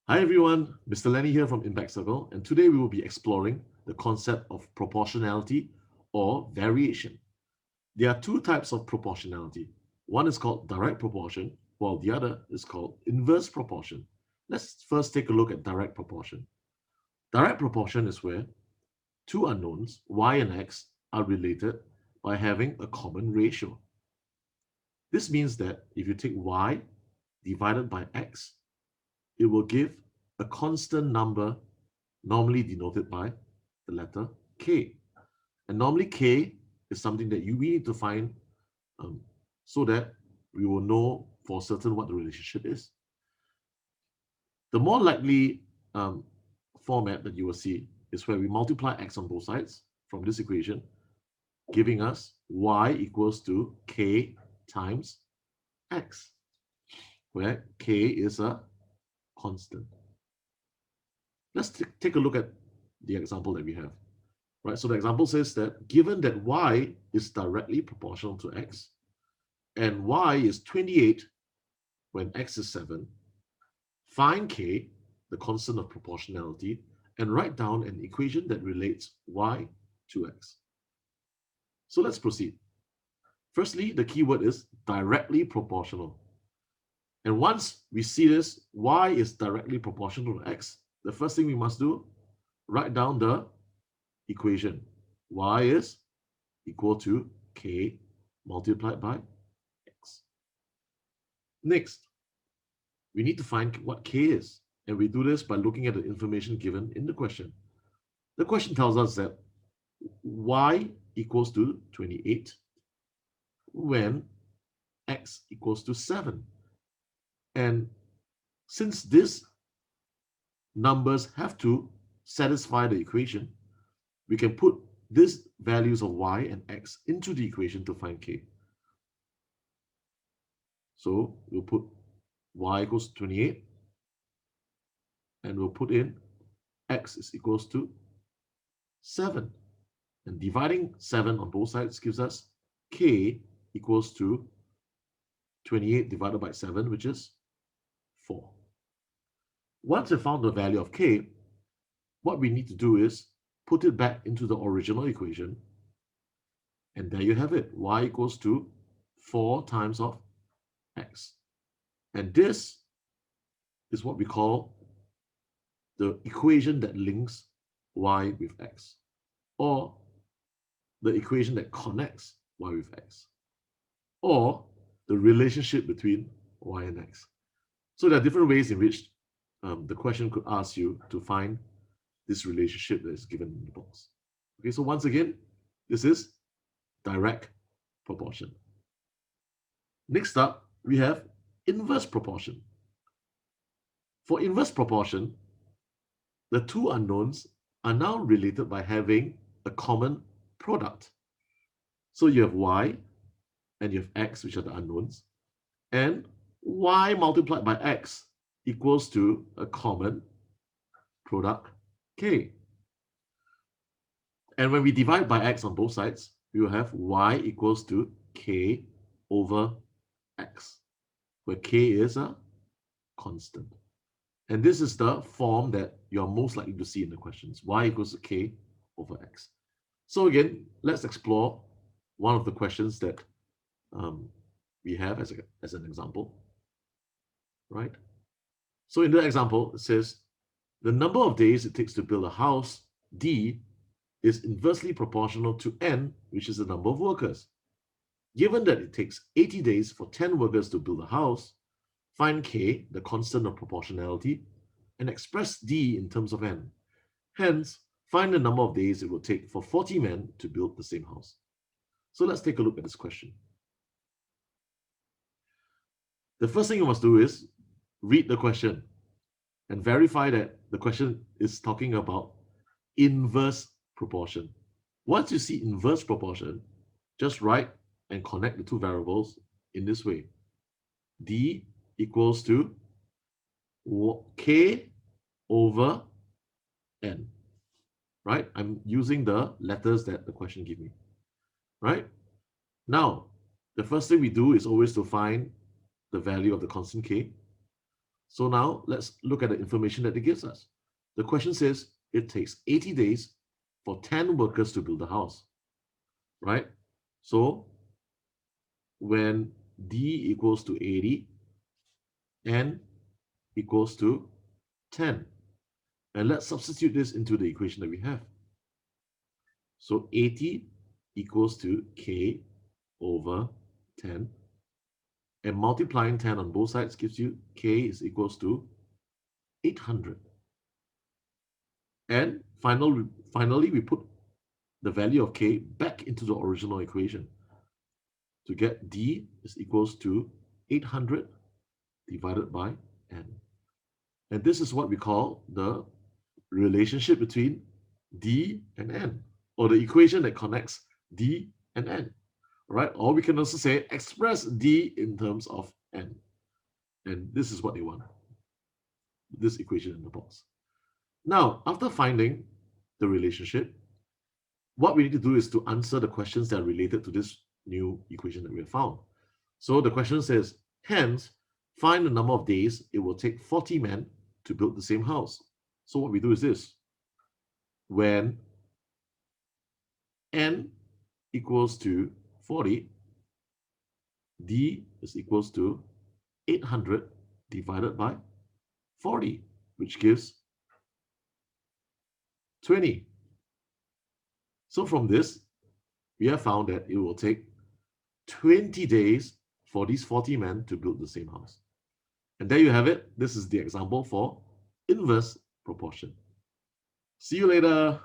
Hi everyone, Mr. Lennie here from Impact Circle, and today we will be exploring the concept of proportionality or variation. There are two types of proportionality. One is called direct proportion, while the other is called inverse proportion. Let's first take a look at direct proportion. Direct proportion is where two unknowns, y and x, are related by having a common ratio. This means that if you take y divided by x, it will give a constant number normally denoted by the letter K. And normally K is something that we need to find um, so that we will know for certain what the relationship is. The more likely format that you will see is where we multiply x on both sides from this equation, giving us y equals to K times x, where K is a constant. Let's take a look at the example that we have. Right, so the example says that given that y is directly proportional to x, and y is 28 when x is 7, find k, the constant of proportionality, and write down an equation that relates y to x. So let's proceed. Firstly, the keyword is directly proportional. And once we see this, y is directly proportional to x, the first thing we must do, write down the equation. Y is equal to k multiplied by x. Next, we need to find what k is. And we do this by looking at the information given in the question. The question tells us that y equals to 28 when x equals to 7. And since these numbers have to satisfy the equation, we can put these values of y and x into the equation to find k. So we'll put y equals 28, and we'll put in x is equals to 7. And dividing 7 on both sides gives us k equals to 28 divided by 7, which is 4. Once we've found the value of k, what we need to do is put it back into the original equation. And there you have it. Y equals to 4 times of x. And this is what we call the equation that links y with x, or the equation that connects y with x, or the relationship between y and x. So there are different ways in which the question could ask you to find this relationship that is given in the box. Okay, so once again, this is direct proportion. Next up, we have inverse proportion. For inverse proportion, the two unknowns are now related by having a common product. So you have y and you have x, which are the unknowns, and y multiplied by x equals to a common product k. And when we divide by x on both sides, we will have y equals to k over x, where k is a constant. And this is the form that you're most likely to see in the questions, y equals to k over x. So again, let's explore one of the questions that we have as an example, right? So in the example, it says, the number of days it takes to build a house, D, is inversely proportional to N, which is the number of workers. Given that it takes 80 days for 10 workers to build a house, find K, the constant of proportionality, and express D in terms of N. Hence, find the number of days it will take for 40 men to build the same house. So let's take a look at this question. The first thing you must do is read the question and verify that the question is talking about inverse proportion. Once you see inverse proportion, just write and connect the two variables in this way. D equals to k over n, right? I'm using the letters that the question gave me, right? Now, the first thing we do is always to find the value of the constant k. So now let's look at the information that it gives us. The question says it takes 80 days for 10 workers to build a house, right? So when D equals to 80, N equals to 10. And let's substitute this into the equation that we have. So 80 equals to K over 10. And multiplying 10 on both sides gives you K is equals to 800. And finally, we put the value of K back into the original equation to get D is equals to 800 divided by N. And this is what we call the relationship between D and N, or the equation that connects D and N, right? Or we can also say express D in terms of N. And this is what they want, this equation in the box. Now, after finding the relationship, what we need to do is to answer the questions that are related to this new equation that we have found. So the question says, hence, find the number of days it will take 40 men to build the same house. So what we do is this. When N equals to 40, D is equals to 800 divided by 40, which gives 20. So from this, we have found that it will take 20 days for these 40 men to build the same house. And there you have it. This is the example for inverse proportion. See you later.